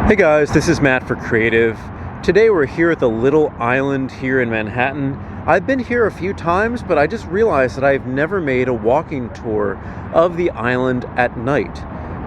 Hey guys, this is Matt for Creative. Today we're here at the Little Island here in Manhattan. I've been here a few times, but I just realized that I've never made a walking tour of the island at night.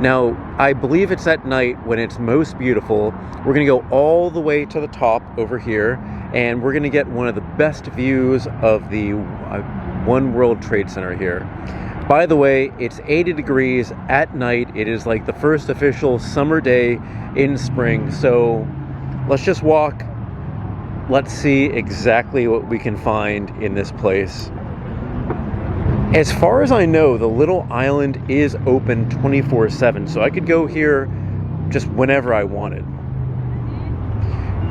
Now, I believe it's at night when it's most beautiful. We're gonna go all the way to the top over here, and we're gonna get one of the best views of the One World Trade Center here. By the way, it's 80 degrees at night. It is like the first official summer day in spring. So let's just walk. Let's see exactly what we can find in this place. As far as I know, the Little Island is open 24/7, so I could go here just whenever I wanted.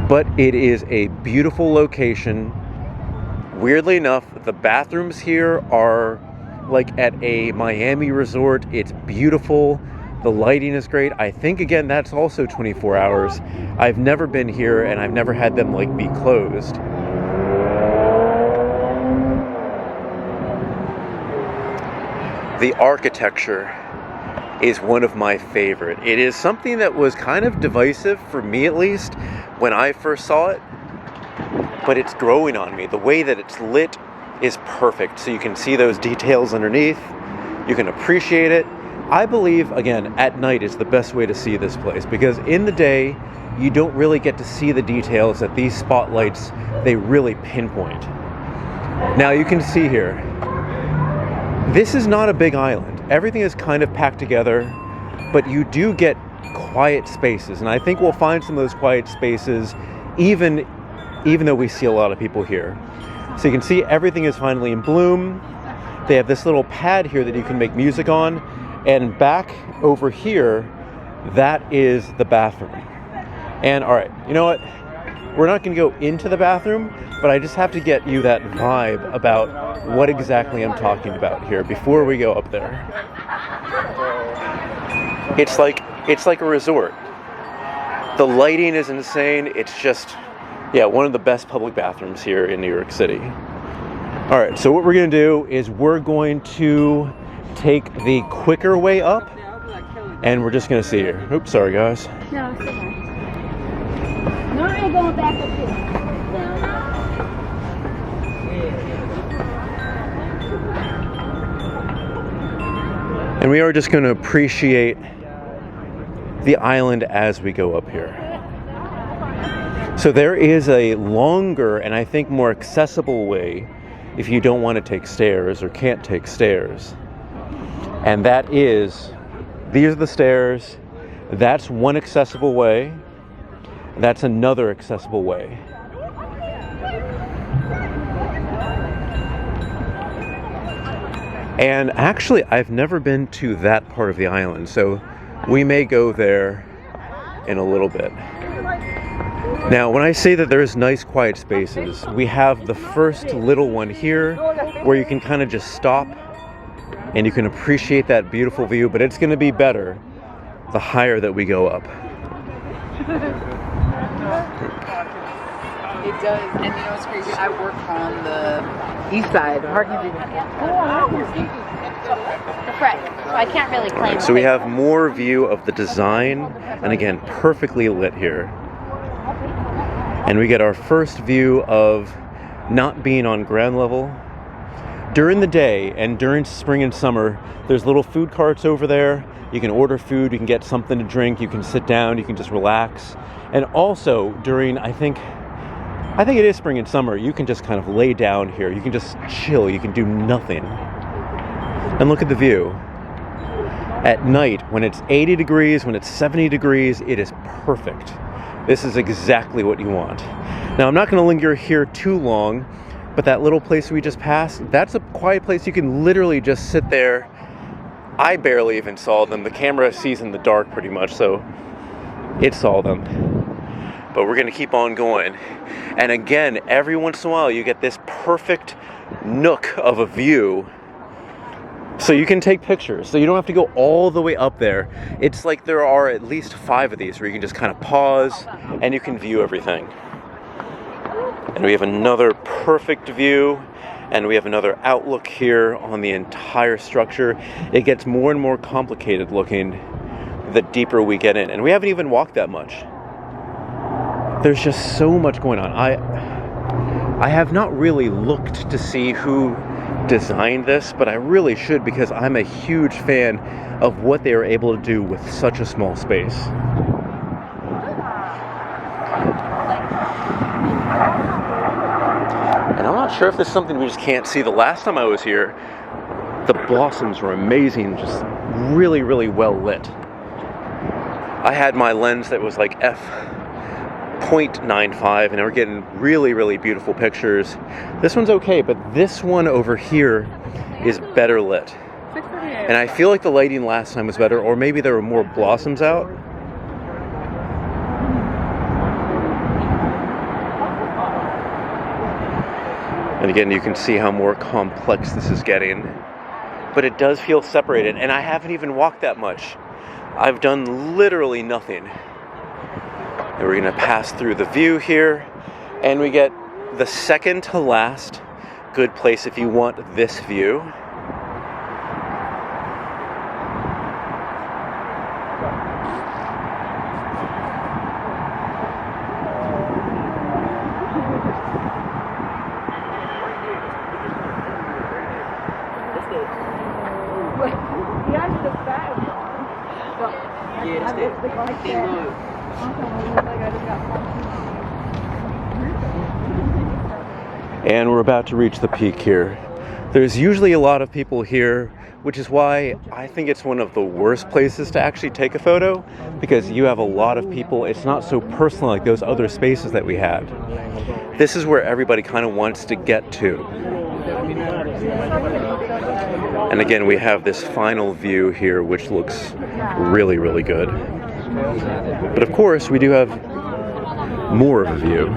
But it is a beautiful location. Weirdly enough, the bathrooms here are like at a Miami resort. It's beautiful. The lighting is great. I think, again, that's also 24 hours. I've never been here and I've never had them like be closed. The architecture is one of my favorite. It is something that was kind of divisive for me, at least, when I first saw it, but it's growing on me. The way that it's lit is perfect. So you can see those details underneath. You can appreciate it. I believe, again, at night is the best way to see this place, because in the day, you don't really get to see the details that these spotlights, they really pinpoint. Now you can see here, this is not a big island. Everything is kind of packed together, but you do get quiet spaces. And I think we'll find some of those quiet spaces even though we see a lot of people here. So you can see everything is finally in bloom. They have this little pad here that you can make music on. And back over here, that is the bathroom. And all right, you know what? We're not gonna go into the bathroom, but I just have to get you that vibe about what exactly I'm talking about here before we go up there. It's like a resort. The lighting is insane. It's just, yeah, one of the best public bathrooms here in New York City. All right, so what we're gonna do is we're going to take the quicker way up, and we're just gonna see here. Oops, sorry guys. No, it's okay. No, I ain't going back up here. And we are just gonna appreciate the island as we go up here. So there is a longer and I think more accessible way if you don't want to take stairs or can't take stairs. And that is, these are the stairs. That's one accessible way. That's another accessible way. And actually, I've never been to that part of the island, so we may go there in a little bit. Now, when I say that there's nice quiet spaces, we have the first little one here where you can kind of just stop and you can appreciate that beautiful view, but it's going to be better the higher that we go up. It does, and you know what's crazy? I work on the east side. So I can't really claim. So we have more view of the design, and again, perfectly lit here. And we get our first view of not being on ground level. During the day and during spring and summer, there's little food carts over there. You can order food, you can get something to drink, you can sit down, you can just relax. And also during, I think it is spring and summer, you can just kind of lay down here. You can just chill, you can do nothing. And look at the view. At night, when it's 80 degrees, when it's 70 degrees, it is perfect. This is exactly what you want. Now, I'm not gonna linger here too long, but that little place we just passed, that's a quiet place. You can literally just sit there. I barely even saw them. The camera sees in the dark pretty much, so it saw them. But we're gonna keep on going. And again, every once in a while, you get this perfect nook of a view so you can take pictures. So you don't have to go all the way up there. It's like there are at least 5 of these where you can just kind of pause and you can view everything. And we have another perfect view, and we have another outlook here on the entire structure. It gets more and more complicated looking the deeper we get in, and we haven't even walked that much. there's just so much going on. I have not really looked to see who designed this, but I really should, because I'm a huge fan of what they are able to do with such a small space. And I'm not sure if this is something we just can't see. The last time I was here, the blossoms were amazing, just really, really well lit. I had my lens that was like f.95, and we're getting really, really beautiful pictures. This one's okay, but this one over here is better lit. And I feel like the lighting last time was better, or maybe there were more blossoms out. And again, you can see how more complex this is getting. But it does feel separated, and I haven't even walked that much. I've done literally nothing. And we're gonna pass through the view here, and we get the second to last good place if you want this view. And we're about to reach the peak here. There's usually a lot of people here, which is why I think it's one of the worst places to actually take a photo, because you have a lot of people. It's not so personal like those other spaces that we had. This is where everybody kind of wants to get to. And again, we have this final view here, which looks really, really good. But of course, we do have more of a view.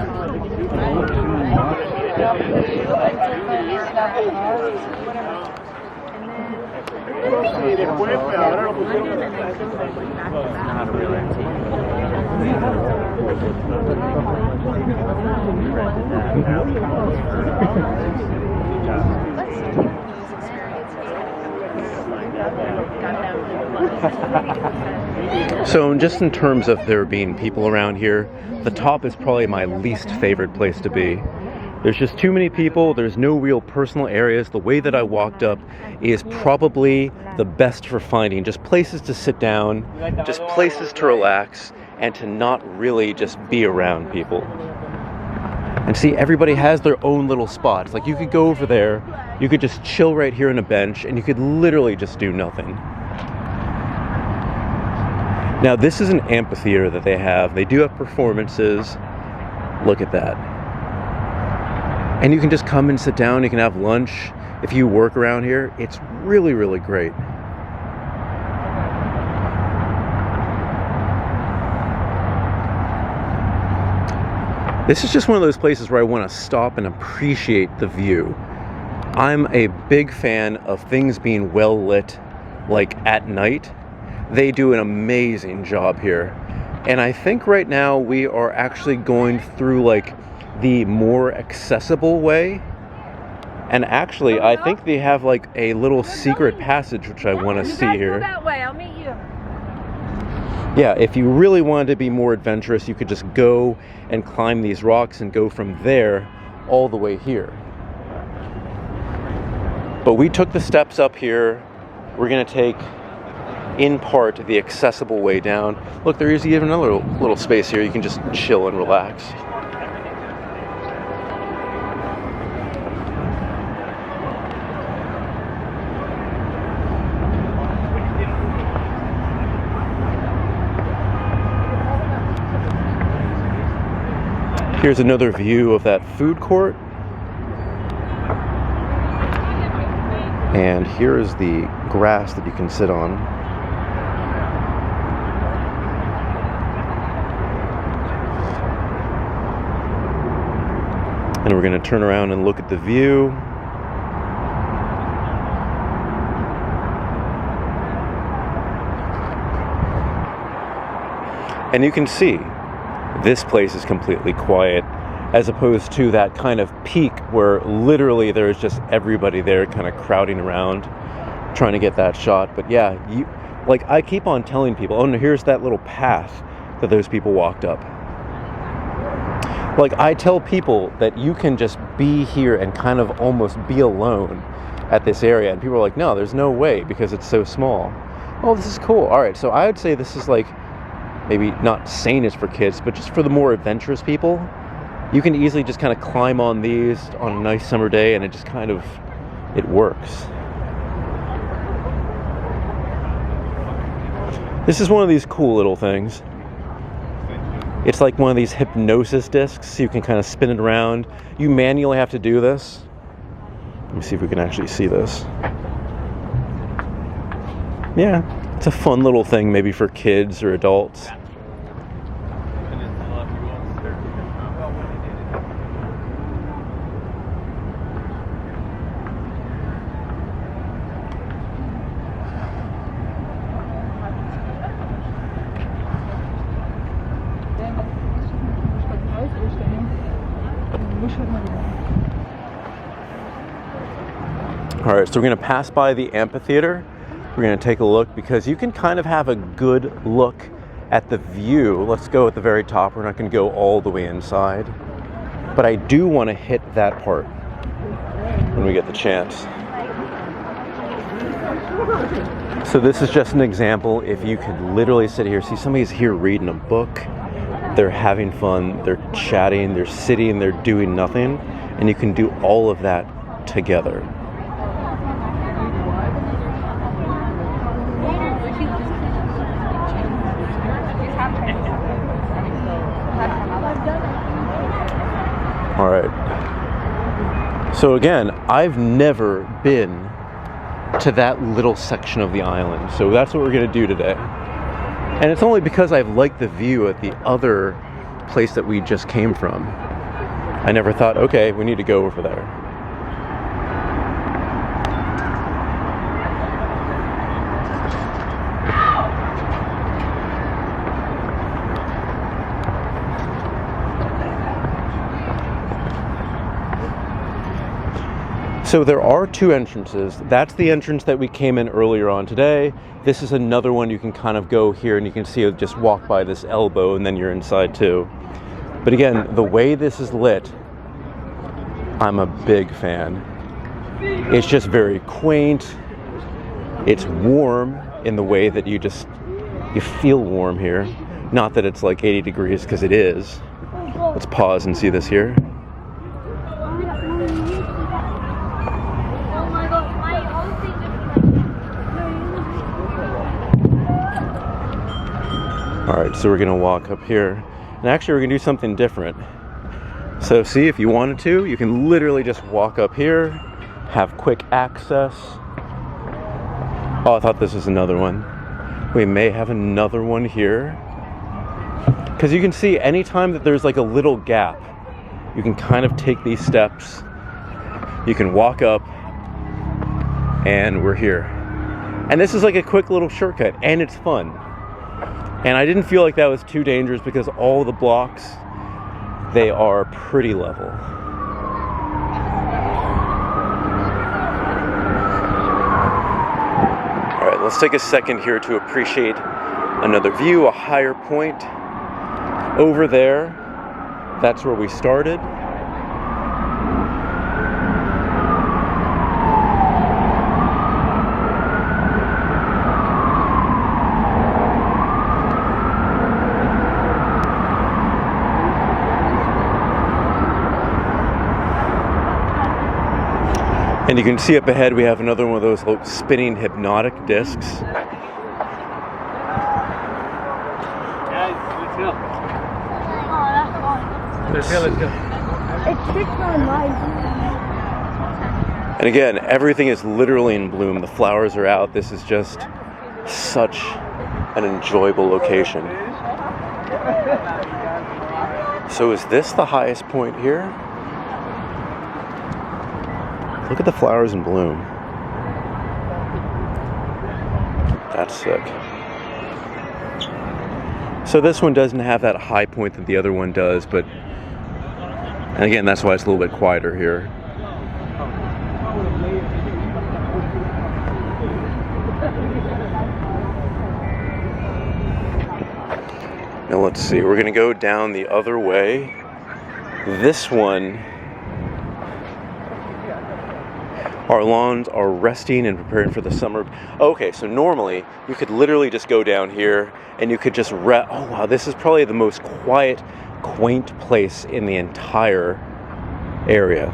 So just in terms of there being people around here, the top is probably my least favorite place to be. There's just too many people, there's no real personal areas. The way that I walked up is probably the best for finding just places to sit down, just places to relax, and to not really just be around people. And see, everybody has their own little spots. Like, you could go over there, you could just chill right here on a bench, and you could literally just do nothing. Now, this is an amphitheater that they have. They do have performances. Look at that. And you can just come and sit down, you can have lunch. If you work around here, it's really, really great. This is just one of those places where I want to stop and appreciate the view. I'm a big fan of things being well lit, like at night. They do an amazing job here. And I think right now we are actually going through like the more accessible way. And actually, I think they have like a little secret passage, which I want to see here. That way, I'll meet you. Yeah, if you really wanted to be more adventurous, you could just go and climb these rocks and go from there all the way here. But we took the steps up here. We're going to take, in part, the accessible way down. Look, there is even another little space here. You can just chill and relax. Here's another view of that food court. And here is the grass that you can sit on. And we're going to turn around and look at the view. And you can see this place is completely quiet, as opposed to that kind of peak where literally there's just everybody there kind of crowding around trying to get that shot. But yeah, like I keep on telling people, oh no, here's that little path that those people walked up. Like, I tell people that you can just be here and kind of almost be alone at this area, and people are like, no, there's no way because it's so small. Oh, this is cool. All right, so I would say this is like, maybe not sanest for kids, but just for the more adventurous people. You can easily just kind of climb on these on a nice summer day, and it just kind of, it works. This is one of these cool little things. It's like one of these hypnosis discs, so you can kind of spin it around. You manually have to do this. Let me see if we can actually see this. Yeah, it's a fun little thing maybe for kids or adults. All right, so we're going to pass by the amphitheater. We're going to take a look because you can kind of have a good look at the view. Let's go at the very top. We're not going to go all the way inside, but I do want to hit that part when we get the chance. So this is just an example. If you could literally sit here, see somebody's here reading a book, they're having fun, they're chatting, they're sitting, they're doing nothing, and you can do all of that together. All right. So again, I've never been to that little section of the island. So that's what we're going to do today. And it's only because I've liked the view at the other place that we just came from. I never thought, okay, we need to go over there. So there are two entrances. That's the entrance that we came in earlier on today. This is another one. You can kind of go here and you can see it, just walk by this elbow and then you're inside too. But again, the way this is lit, I'm a big fan. It's just very quaint. It's warm in the way that you feel warm here. Not that it's like 80 degrees, because it is. Let's pause and see this here. All right, so we're gonna walk up here, and actually we're gonna do something different. So see, if you wanted to, you can literally just walk up here, have quick access. Oh, I thought this was another one. We may have another one here. Because you can see anytime that there's like a little gap, you can kind of take these steps. You can walk up, and we're here. And this is like a quick little shortcut, and it's fun. And I didn't feel like that was too dangerous because all the blocks, they are pretty level. All right, let's take a second here to appreciate another view, a higher point. Over there, that's where we started. And you can see up ahead we have another one of those little spinning hypnotic discs. Let's go. And again, everything is literally in bloom. The flowers are out. This is just such an enjoyable location. So is this the highest point here? Look at the flowers in bloom. That's sick. So this one doesn't have that high point that the other one does, but, and again, that's why it's a little bit quieter here. Now let's see, we're gonna go down the other way. This one, our lawns are resting and preparing for the summer. Okay, so normally you could literally just go down here and you could just oh wow, this is probably the most quiet, quaint place in the entire area.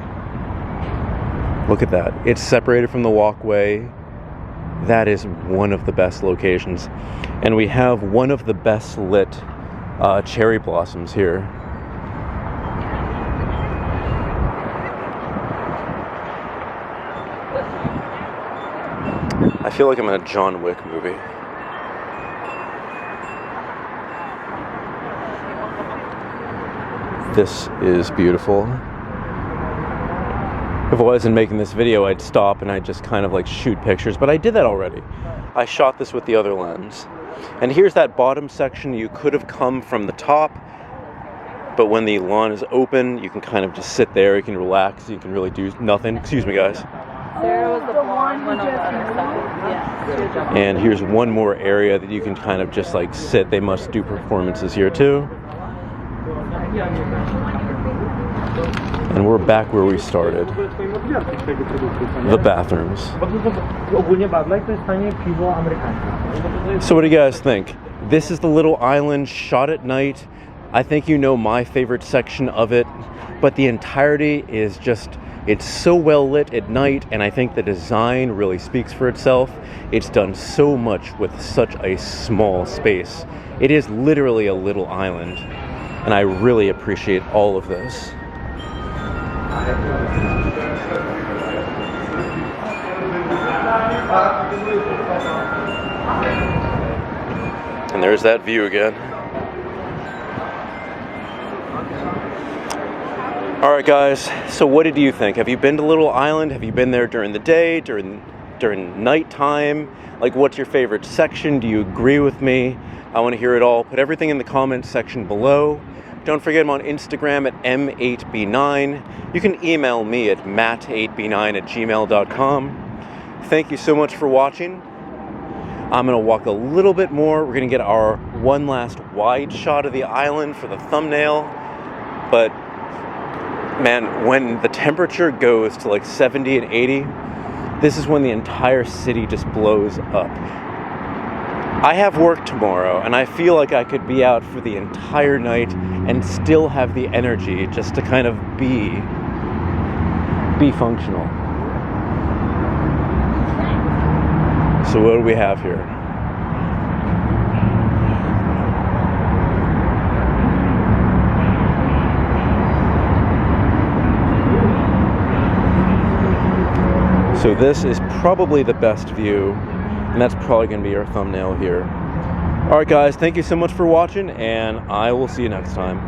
Look at that. It's separated from the walkway. That is one of the best locations. And we have one of the best lit cherry blossoms here. I feel like I'm in a John Wick movie. This is beautiful. If I wasn't making this video, I'd stop and I'd just kind of like shoot pictures, but I did that already. I shot this with the other lens. And here's that bottom section. You could have come from the top, but when the lawn is open, you can kind of just sit there, you can relax, you can really do nothing. Excuse me, guys. There was the blonde one on the other side. Yeah. And here's one more area that you can kind of just like sit. They must do performances here too. And we're back where we started. The bathrooms. So what do you guys think? This is the little island shot at night. I think you know my favorite section of it, but the entirety is just, it's so well lit at night, and I think the design really speaks for itself. It's done so much with such a small space. It is literally a little island, and I really appreciate all of this. And there's that view again. All right, guys, so what did you think? Have you been to Little Island? Have you been there during the day, during nighttime? Like, what's your favorite section? Do you agree with me? I want to hear it all. Put everything in the comments section below. Don't forget I'm on Instagram at m8b9. You can email me at matt8b9@gmail.com. Thank you so much for watching. I'm going to walk a little bit more. We're going to get our one last wide shot of the island for the thumbnail. But man, when the temperature goes to like 70 and 80, this is when the entire city just blows up. I have work tomorrow, and I feel like I could be out for the entire night and still have the energy just to kind of be functional. So what do we have here? So this is probably the best view, and that's probably going to be our thumbnail here. Alright guys, thank you so much for watching, and I will see you next time.